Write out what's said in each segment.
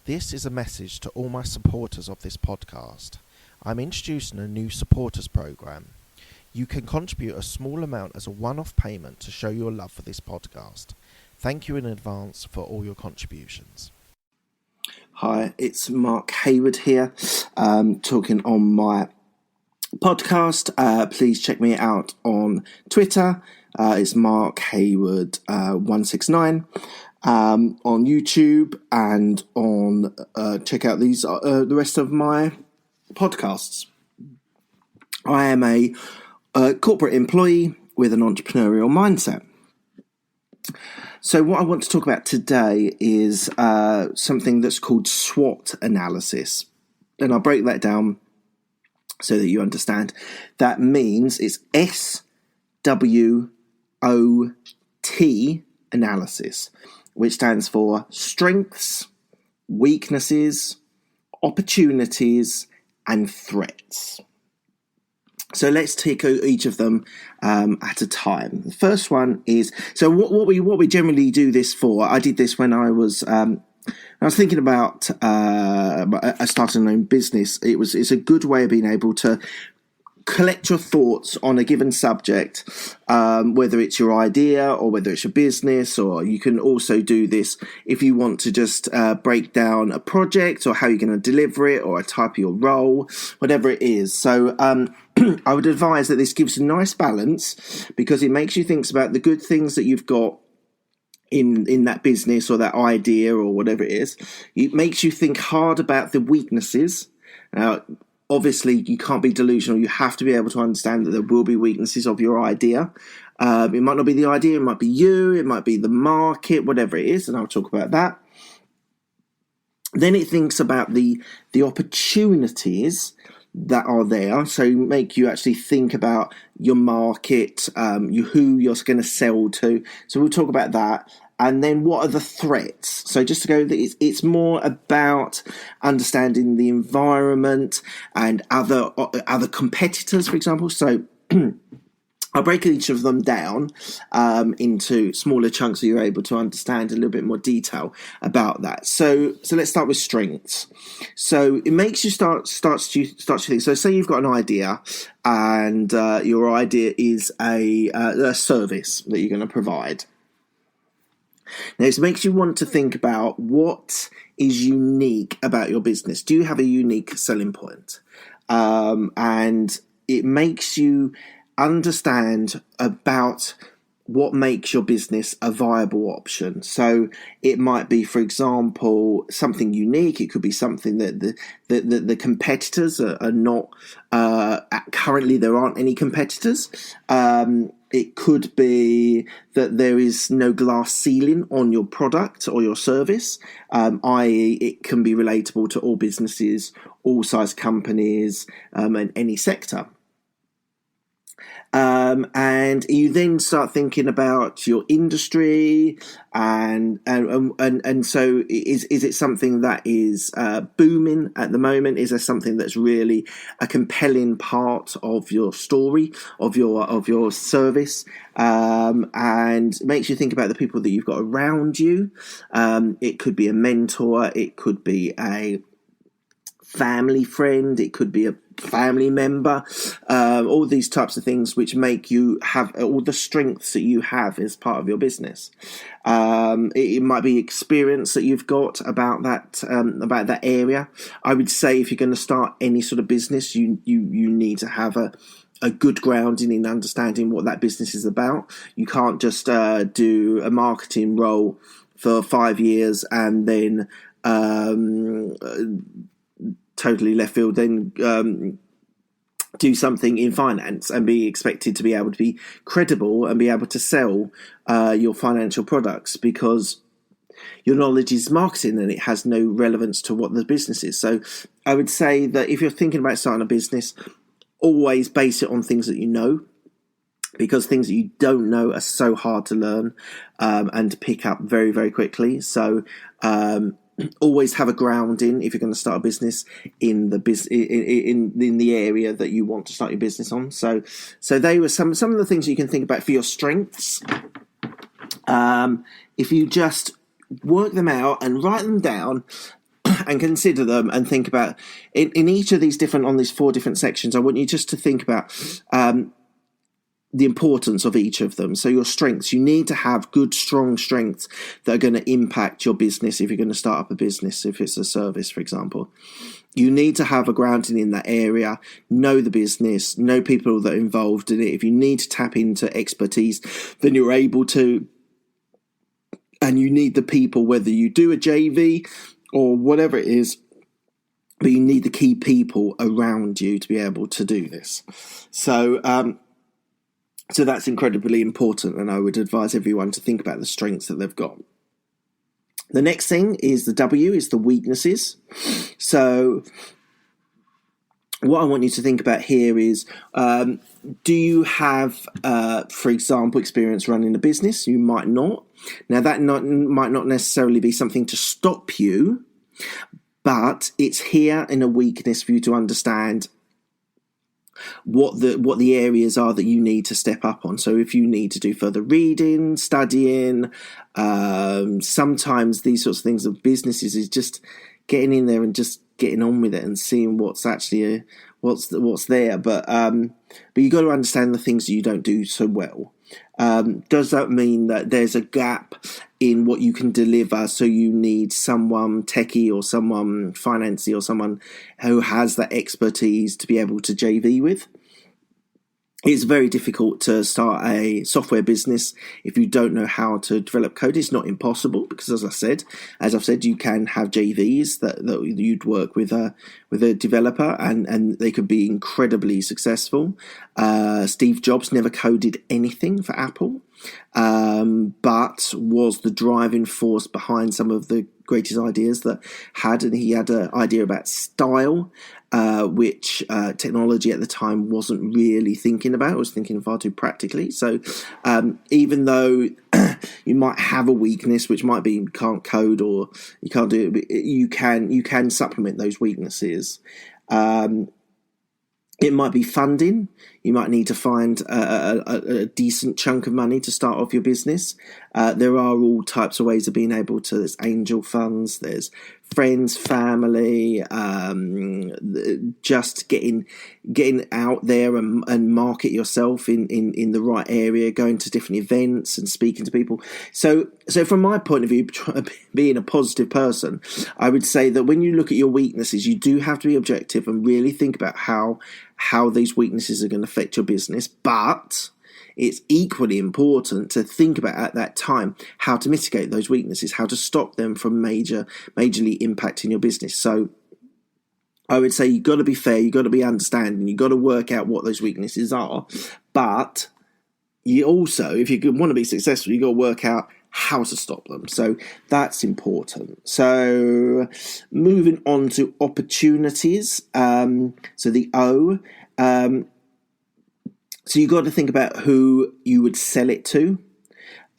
This is a message to all my supporters of this podcast. I'm introducing a new supporters program. You can contribute a small amount as a one-off payment to show your love for this podcast. Thank you in advance for all your contributions. Hi, it's Mark Hayward here, talking on my podcast. Please check me out on Twitter. It's Mark Hayward 169. On YouTube and on check out these the rest of my podcasts. I am a corporate employee with an entrepreneurial mindset. So what I want to talk about today is something that's called SWOT analysis, and I'll break that down so that you understand. That means it's SWOT analysis, which stands for strengths, weaknesses, opportunities, and threats. So let's take each of them at a time. The first one is, so what we generally do this for. I did this when I was thinking about starting my own business. It's a good way of being able to collect your thoughts on a given subject, whether it's your idea or whether it's your business, or you can also do this if you want to just break down a project or how you're going to deliver it or a type of your role, whatever it is. So I would advise that this gives a nice balance because it makes you think about the good things that you've got in that business or that idea or whatever it is. It makes you think hard about the weaknesses. Now, obviously, you can't be delusional. You have to be able to understand that there will be weaknesses of your idea. It might not be the idea. It might be you. It might be the market, whatever it is. And I'll talk about that. Then it thinks about the opportunities that are there. So make you actually think about your market, who you're going to sell to. So we'll talk about that. And then what are the threats? So just to go, it's more about understanding the environment and other competitors, for example. So I'll break each of them down into smaller chunks so you're able to understand a little bit more detail about that. So let's start with strengths. So it makes you start to think. So say you've got an idea, and your idea is a service that you're going to provide. Now, it makes you want to think about what is unique about your business. Do you have a unique selling point? And it makes you understand about what makes your business a viable option. So it might be, for example, something unique. It could be something that the competitors are not. Currently, there aren't any competitors. It could be that there is no glass ceiling on your product or your service, i.e. it can be relatable to all businesses, all size companies, and any sector. And you then start thinking about your industry and so is it something that is booming at the moment? Is there something that's really a compelling part of your story, of your service? And makes you think about the people that you've got around you. It could be a mentor, it could be a family friend, it could be a family member, all these types of things which make you have all the strengths that you have as part of your business. It might be experience that you've got about that area. I would say if you're going to start any sort of business, you need to have a good grounding in understanding what that business is about. You can't just do a marketing role for 5 years and then totally left field, then do something in finance and be expected to be able to be credible and be able to sell your financial products, because your knowledge is marketing and it has no relevance to what the business is. So I would say that if you're thinking about starting a business, always base it on things that you know, because things that you don't know are so hard to learn and to pick up very, very quickly. So always have a grounding if you're going to start a business in the area that you want to start your business on. So they were some of the things you can think about for your strengths. If you just work them out and write them down and consider them and think about in each of these on these 4 different sections. I want you just to think about the importance of each of them. So your strengths, you need to have good, strong strengths that are going to impact your business. If you're going to start up a business, if it's a service, for example, you need to have a grounding in that area, know the business, know people that are involved in it. If you need to tap into expertise, then you're able to. And you need the people, whether you do a JV or whatever it is, but you need the key people around you to be able to do this. So that's incredibly important, and I would advise everyone to think about the strengths that they've got. The next thing is the W, is the weaknesses. So what I want you to think about here is, do you have, for example, experience running a business? You might not. Now, that might not necessarily be something to stop you, but it's here in a weakness for you to understand what the areas are that you need to step up on. So if you need to do further reading, studying, sometimes these sorts of things of businesses is just getting in there and just getting on with it and seeing what's actually what's there. But you got to understand the things that you don't do so well. Does that mean that there's a gap in what you can deliver? So you need someone techie or someone financy or someone who has that expertise to be able to JV with? It's very difficult to start a software business if you don't know how to develop code. It's not impossible because, as I've said, you can have JVs that you'd work with a developer and they could be incredibly successful. Steve Jobs never coded anything for Apple, but was the driving force behind some of the greatest ideas that and he had an idea about style, which technology at the time wasn't really thinking about. It was thinking far too practically. So even though you might have a weakness, which might be you can't code or you can't do it, you can supplement those weaknesses. It might be funding. You might need to find a decent chunk of money to start off your business. There are all types of ways of being able to. There's angel funds. There's friends, family. Just getting out there and market yourself in the right area. Going to different events and speaking to people. So from my point of view, being a positive person, I would say that when you look at your weaknesses, you do have to be objective and really think about how these weaknesses are going to affect your business, but it's equally important to think about at that time how to mitigate those weaknesses, how to stop them from majorly impacting your business. So I would say you've got to be fair, you've got to be understanding, you've got to work out what those weaknesses are, but you also, if you want to be successful, you've got to work out how to stop them. So that's important. So moving on to opportunities. So the O. So you've got to think about who you would sell it to.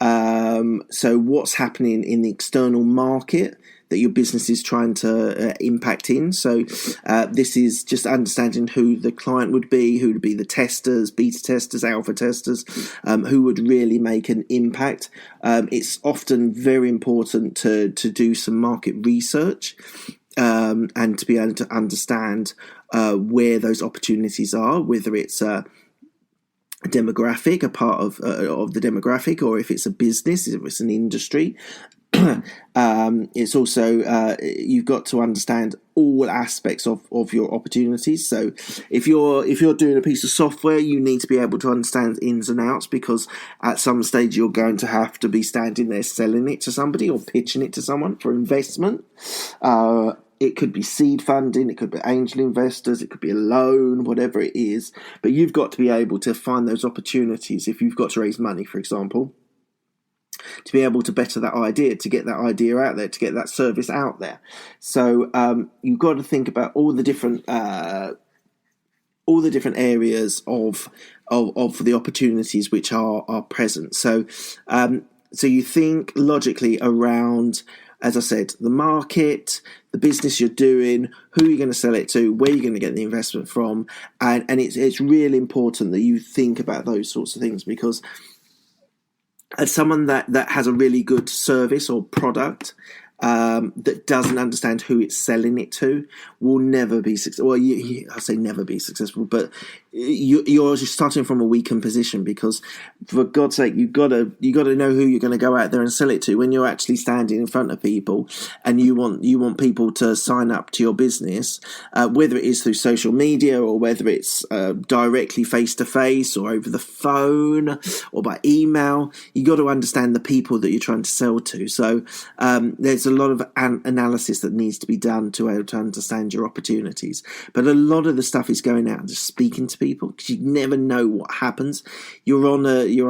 So what's happening in the external market that your business is trying to impact in. So this is just understanding who the client would be, who would be the testers, beta testers, alpha testers, who would really make an impact. It's often very important to do some market research and to be able to understand where those opportunities are, whether it's a demographic, a part of the demographic, or if it's a business, if it's an industry. It's also you've got to understand all aspects of your opportunities. So if you're doing a piece of software, you need to be able to understand ins and outs, because at some stage you're going to have to be standing there selling it to somebody or pitching it to someone for investment. It could be seed funding, it could be angel investors, it could be a loan, whatever it is. But you've got to be able to find those opportunities if you've got to raise money, for example, to be able to better that idea, to get that idea out there, to get that service out there. So you've got to think about all the different areas of the opportunities which are present. So you think logically around, as I said, the market, the business you're doing, who you're going to sell it to, where you're going to get the investment from, and it's really important that you think about those sorts of things, because as someone that has a really good service or product, that doesn't understand who it's selling it to will never be successful. Well, I say never be successful, but you're just starting from a weakened position, because for God's sake, you got to know who you're going to go out there and sell it to when you're actually standing in front of people, and you want people to sign up to your business, whether it is through social media or whether it's directly face to face or over the phone or by email. You got to understand the people that you're trying to sell to. So there's a lot of analysis that needs to be done to understand your opportunities. But a lot of the stuff is going out and just speaking to people, because you never know what happens. You're on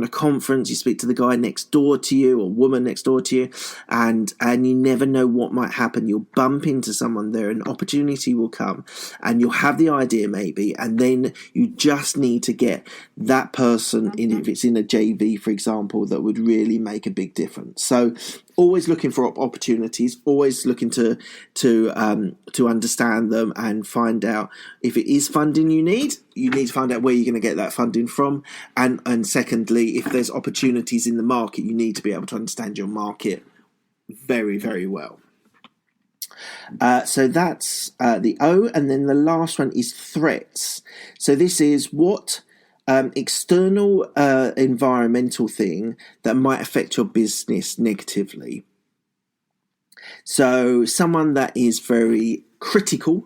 a conference, you speak to the guy next door to you or woman next door to you, and you never know what might happen. You'll bump into someone there, an opportunity will come, and you'll have the idea maybe, and then you just need to get that person in, if it's in a JV, for example, that would really make a big difference. So always looking for opportunities, always looking to understand them and find out if it is funding you need to find out where you're going to get that funding from. And secondly, if there's opportunities in the market, you need to be able to understand your market very, very well. So that's the O. And then the last one is threats. So this is what external environmental thing that might affect your business negatively. So someone that is very critical,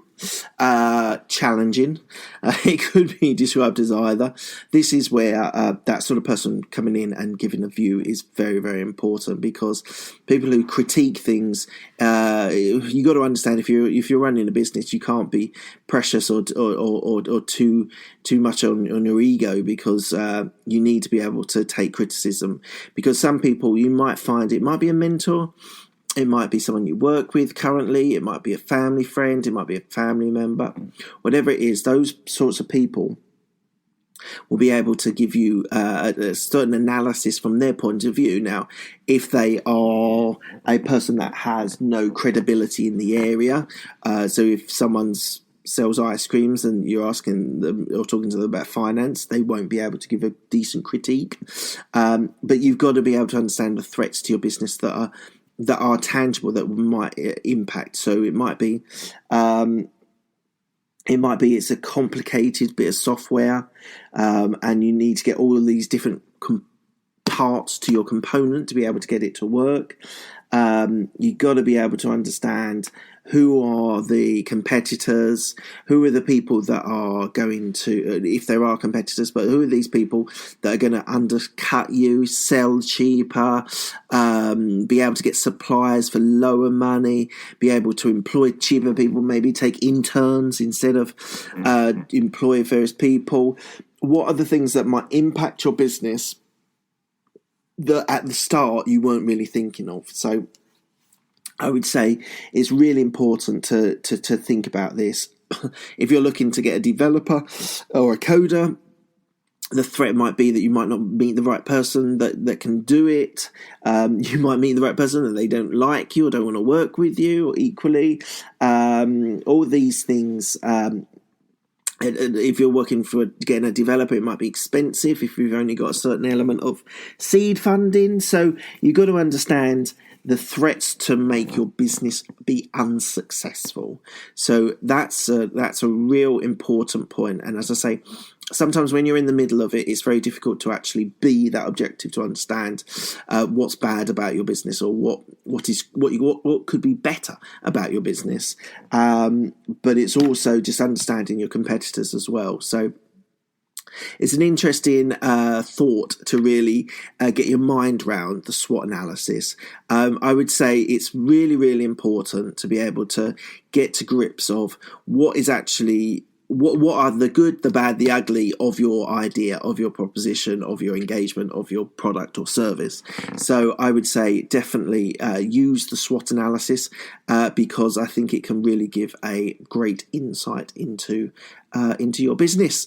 challenging, it could be described as either. This is where that sort of person coming in and giving a view is very, very important, because people who critique things, you got to understand, if you're running a business, you can't be precious or too much on your ego, because you need to be able to take criticism. Because some people, you might find, it might be a mentor, it might be someone you work with currently, it might be a family friend, it might be a family member, whatever it is, those sorts of people will be able to give you a certain analysis from their point of view. Now, if they are a person that has no credibility in the area, so if someone's sells ice creams and you're asking them or talking to them about finance, they won't be able to give a decent critique. But you've got to be able to understand the threats to your business that are tangible, that might impact. So it might be it's a complicated bit of software, and you need to get all of these different parts to your component to be able to get it to work. You've got to be able to understand who are the competitors, who are the people that are going to, if there are competitors, but who are these people that are going to undercut you, sell cheaper, be able to get suppliers for lower money, be able to employ cheaper people, maybe take interns instead of employ various people. What are the things that might impact your business that at the start you weren't really thinking of? So I would say it's really important to think about this. If you're looking to get a developer or a coder, the threat might be that you might not meet the right person that can do it. You might meet the right person and they don't like you or don't want to work with you, or equally. All these things. If you're working for getting a developer, it might be expensive if you've only got a certain element of seed funding. So you've got to understand the threats to make your business be unsuccessful. So that's a real important point. And as I say, sometimes when you're in the middle of it, it's very difficult to actually be that objective, to understand what's bad about your business, or what could be better about your business. But it's also just understanding your competitors as well. So it's an interesting thought to really get your mind round the SWOT analysis. I would say it's really, really important to be able to get to grips of what is actually what are the good, the bad, the ugly of your idea, of your proposition, of your engagement, of your product or service. So I would say definitely use the SWOT analysis because I think it can really give a great insight into into your business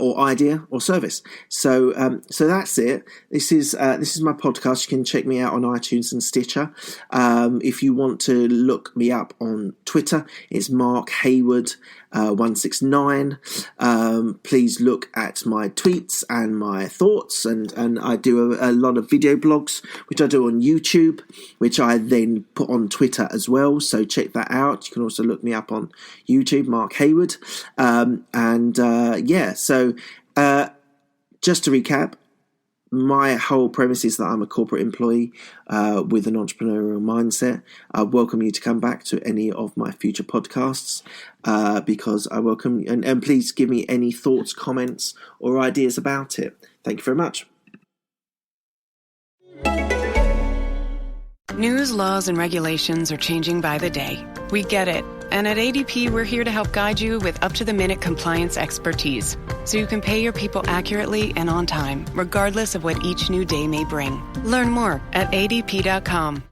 or idea or service. So that's it. This is my podcast. You can check me out on iTunes and Stitcher. If you want to look me up on Twitter, it's Mark Hayward 169. Please look at my tweets and my thoughts, and I do a lot of video blogs, which I do on YouTube, which I then put on Twitter as well. So check that out. You can also look me up on YouTube, Mark Hayward. So just to recap, my whole premise is that I'm a corporate employee with an entrepreneurial mindset. I welcome you to come back to any of my future podcasts because I welcome you. And please give me any thoughts, comments, or ideas about it. Thank you very much. News, laws, and regulations are changing by the day. We get it. And at ADP, we're here to help guide you with up-to-the-minute compliance expertise, so you can pay your people accurately and on time, regardless of what each new day may bring. Learn more at adp.com.